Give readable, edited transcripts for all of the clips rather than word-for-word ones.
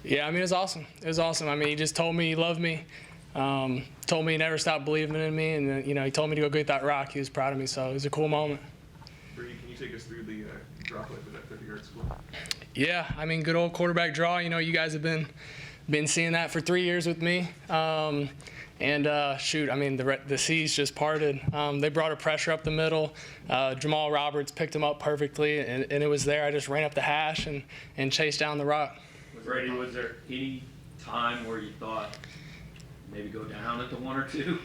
Yeah, I mean, it was awesome. It was awesome. I mean, he just told me he loved me, told me he never stopped believing in me, and, he told me to go get that rock. He was proud of me, so it was a cool moment. Brady, can you take us through the drop play for that 50-yard score? Yeah, I mean, good old quarterback draw. You guys have been seeing that for 3 years with me. Shoot, I mean, the seas just parted. They brought a pressure up the middle. Jamal Roberts picked him up perfectly, and it was there. I just ran up the hash and chased down the rock. Brady, was there any time where you thought maybe go down at the 1 or 2?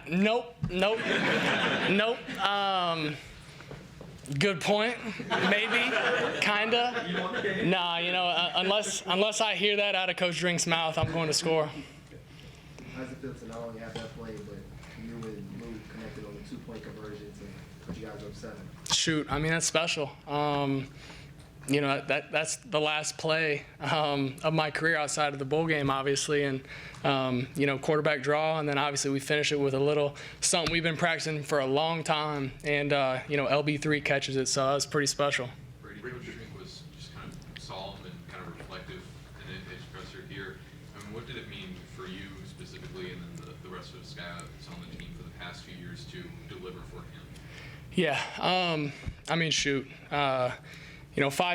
Nope. Good point. Maybe, kinda. Nah, unless I hear that out of Coach Drink's mouth, I'm going to score. How does it feel to not only have that play, but you and Lou connected on the 2-point conversions and put you guys up 7? Shoot, I mean, that's special. That's the last play of my career outside of the bowl game, obviously, and quarterback draw, and then obviously we finish it with a little something we've been practicing for a long time, and LB3 catches it, so that was pretty special. Brady Cook was just kind of solemn and kind of reflective in his presser here. I mean, what did it mean for you specifically, and then the rest of the guys on the team for the past few years to deliver for him? Yeah, I mean, shoot. 5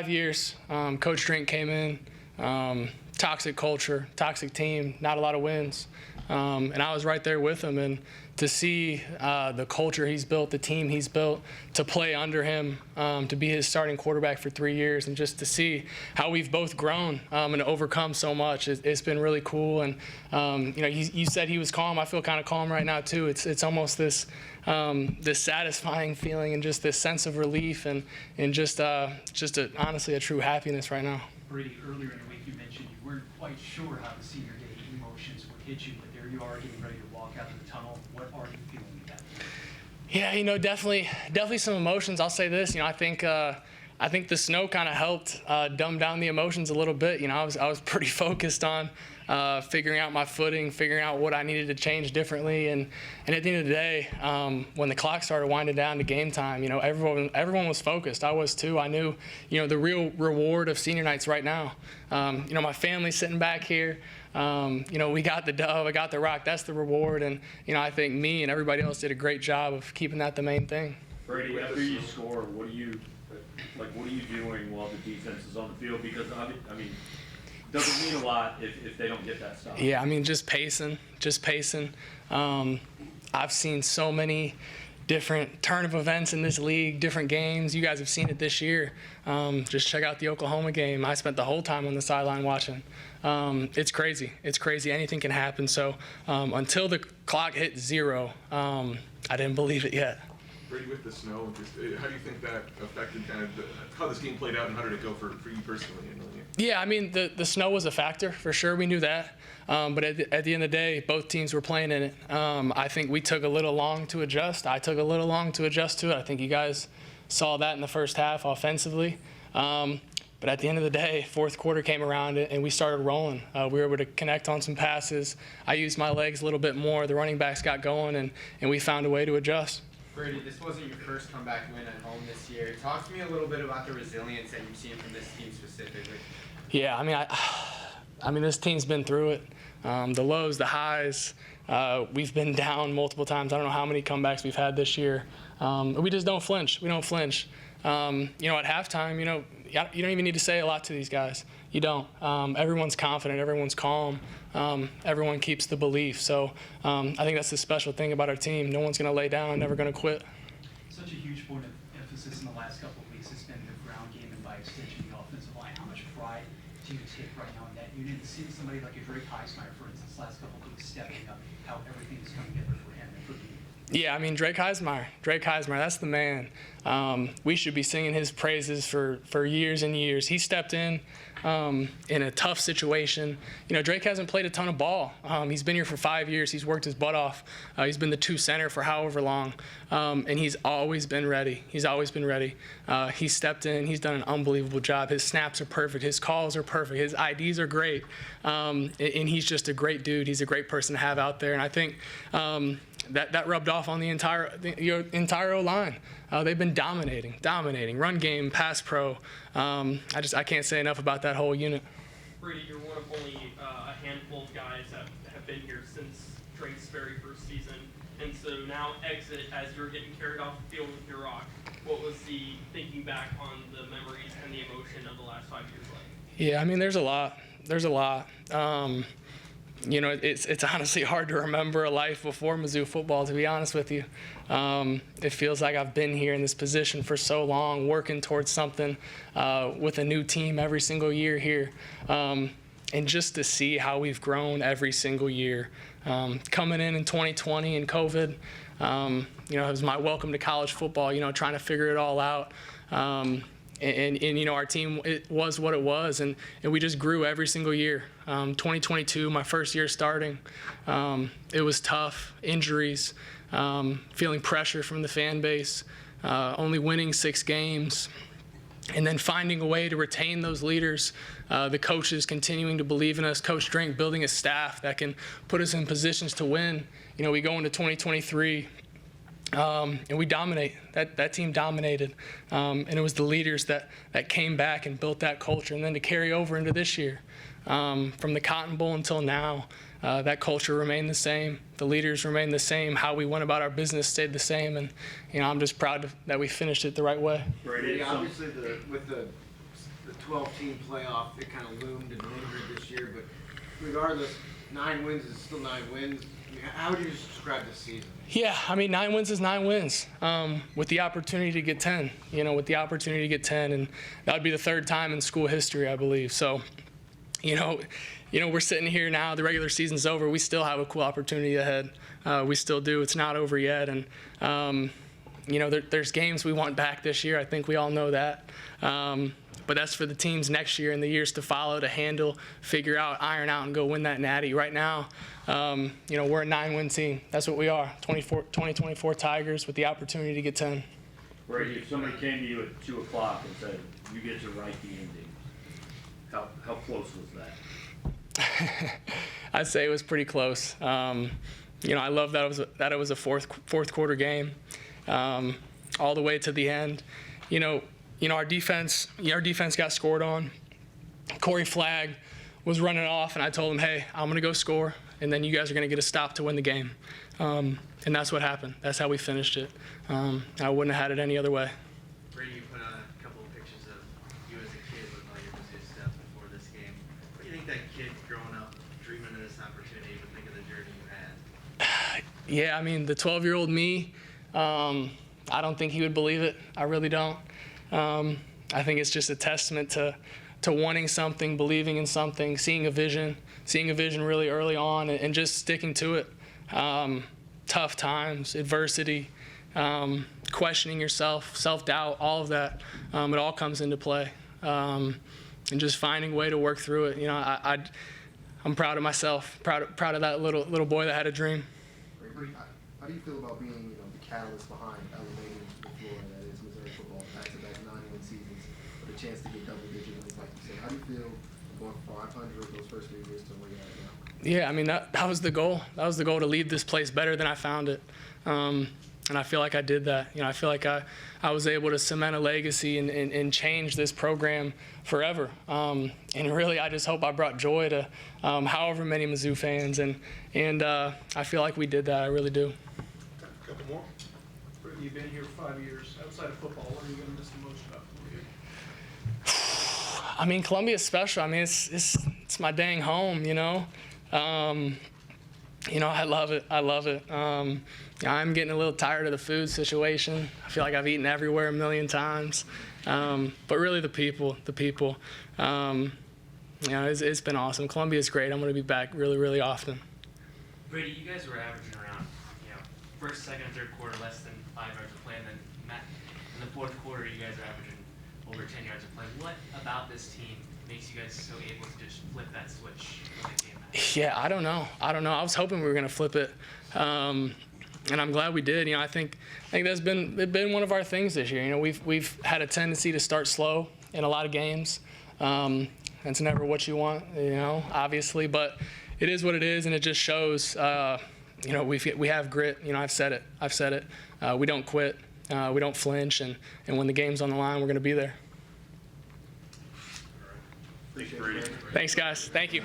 years, Coach Drink came in, toxic culture, toxic team, not a lot of wins. And I was right there with him. And to see the culture he's built, the team he's built, to play under him, to be his starting quarterback for 3 years, and just to see how we've both grown and overcome so much, it's been really cool. And, you said he was calm. I feel kind of calm right now, too. It's almost this satisfying feeling and just this sense of relief and just honestly a true happiness right now. Brady, earlier in the week you mentioned you weren't quite sure how the senior day emotions would hit you, but there you are getting ready to walk out of the tunnel. What are you feeling at that point? Yeah, definitely some emotions. I'll say this, I think the snow kind of helped dumb down the emotions a little bit. I was pretty focused on figuring out my footing, figuring out what I needed to change differently, and at the end of the day, when the clock started winding down to game time, everyone was focused. I was too. I knew, the real reward of senior night's right now. My family's sitting back here. We got the dub, I got the rock. That's the reward, and I think me and everybody else did a great job of keeping that the main thing. Brady, after you score, what are you doing while the defense is on the field? Because doesn't mean a lot if they don't get that stop. Yeah, just pacing. I've seen so many different turn of events in this league, different games. You guys have seen it this year. Just check out the Oklahoma game. I spent the whole time on the sideline watching. It's crazy. Anything can happen. So until the clock hit 0, I didn't believe it yet. Brady, with the snow, how do you think that affected kind of how this game played out, and how did it go for you personally? Yeah, the snow was a factor for sure. We knew that. But at the end of the day, both teams were playing in it. I think we took a little long to adjust. I took a little long to adjust to it. I think you guys saw that in the first half offensively. But at the end of the day, fourth quarter came around and we started rolling. We were able to connect on some passes. I used my legs a little bit more. The running backs got going, and we found a way to adjust. Brady, this wasn't your first comeback win at home this year. Talk to me a little bit about the resilience that you've seen from this team specifically. Yeah, this team's been through it. The lows, the highs. We've been down multiple times. I don't know how many comebacks we've had this year. We just don't flinch. We don't flinch. At halftime, you don't even need to say a lot to these guys. You don't. Everyone's confident. Everyone's calm. Everyone keeps the belief. So I think that's the special thing about our team. No one's going to lay down, never going to quit. Such a huge point of emphasis in the last couple of weeks has been the ground game and by extension the offensive line. How much pride do you take right now in that unit? Seeing somebody like a Drake Heismeyer, for instance, last couple of weeks stepping up, how everything is coming together for him and for you. Yeah, Drake Heismeyer, that's the man. We should be singing his praises for years and years. He stepped in a tough situation. Drake hasn't played a ton of ball. He's been here for 5 years. He's worked his butt off. He's been the 2 center for however long, and he's always been ready. He stepped in. He's done an unbelievable job. His snaps are perfect. His calls are perfect. His IDs are great, and he's just a great dude. He's a great person to have out there, and I think that rubbed off on the entire O-line. They've been dominating. Run game, pass pro. I can't say enough about that whole unit. Brady, you're one of only a handful of guys that have been here since Drake's very first season, and so now exit as you're getting carried off the field with your rock. What was the thinking back on the memories and the emotion of the last 5 years like? Yeah, I mean, there's a lot. It's honestly hard to remember a life before Mizzou football, to be honest with you. It feels like I've been here in this position for so long, working towards something with a new team every single year here. And just to see how we've grown every single year. Coming in 2020 and COVID, it was my welcome to college football, trying to figure it all out. And our team, it was what it was, and we just grew every single year. 2022, my first year starting, it was tough, injuries, feeling pressure from the fan base, only winning 6 games, and then finding a way to retain those leaders, the coaches continuing to believe in us, Coach Drink building a staff that can put us in positions to win. We go into 2023, and we dominate. That team dominated, and it was the leaders that came back and built that culture. And then to carry over into this year, from the Cotton Bowl until now, that culture remained the same. The leaders remained the same. How we went about our business stayed the same. And I'm just proud that we finished it the right way. Brady, Obviously, with the 12-team playoff, it kind of loomed and lingered this year. But regardless, 9 wins is still 9 wins. I mean, how would you describe this season? Yeah, I mean, 9 wins is 9 wins, with the opportunity to get 10, and that would be the 3rd time in school history, I believe. So, we're sitting here now, the regular season's over, we still have a cool opportunity ahead. We still do, it's not over yet, and, there's games we want back this year, I think we all know that. But that's for the teams next year and the years to follow to handle, figure out, iron out, and go win that natty. Right now, we're a 9-win team. That's what we are. 2024 Tigers with the opportunity to get 10. Brady, if somebody came to you at 2 o'clock and said, you get to write the ending, how close was that? I'd say it was pretty close. I love that it was a fourth quarter game, all the way to the end. Our defense got scored on. Corey Flagg was running off, and I told him, hey, I'm going to go score, and then you guys are going to get a stop to win the game. And that's what happened. That's how we finished it. I wouldn't have had it any other way. Brady, you put on a couple of pictures of you as a kid with all your Mizzou stuff before this game. What do you think that kid growing up, dreaming of this opportunity, would think of the journey you had? Yeah, I mean, the 12-year-old me, I don't think he would believe it. I really don't. I think it's just a testament to wanting something, believing in something, seeing a vision really early on, and just sticking to it. Tough times, adversity, questioning yourself, self-doubt, all of that, it all comes into play. And just finding a way to work through it. I'm proud of myself, proud of that little boy that had a dream. How do you feel about being the catalyst behind elevating the floor that is Missouri football, back-to-back 9-win seasons, with a chance to get double-digit wins, like you said? How do you feel going from 500 those first 3 years to where you're at now? Yeah, I mean, that was the goal. That was the goal, to leave this place better than I found it. And I feel like I did that. I feel like I was able to cement a legacy and change this program forever. And really, I just hope I brought joy to however many Mizzou fans. And I feel like we did that. I really do. A couple more. Brady, you've been here 5 years. Outside of football, what are you going to miss the most about Columbia? I mean, Columbia's special. I mean, it's my dang home, I love it. I'm getting a little tired of the food situation. I feel like I've eaten everywhere a million times. But really the people. It's been awesome. Columbia's great. I'm going to be back really, really often. Brady, you guys were averaging around, first, second, and third quarter less than 5 yards of play, and then in the fourth quarter, you guys are averaging over 10 yards of play. What about this team makes you guys so able to just flip that switch when the game matters? Yeah, I don't know. I was hoping we were going to flip it, and I'm glad we did. I think that's been one of our things this year. We've had a tendency to start slow in a lot of games. That's never what you want, obviously, but it is what it is, and it just shows. you know, we have grit. You know, I've said it. We don't quit. We don't flinch, and when the game's on the line, we're going to be there. Appreciate it. Thanks, guys. Thank you.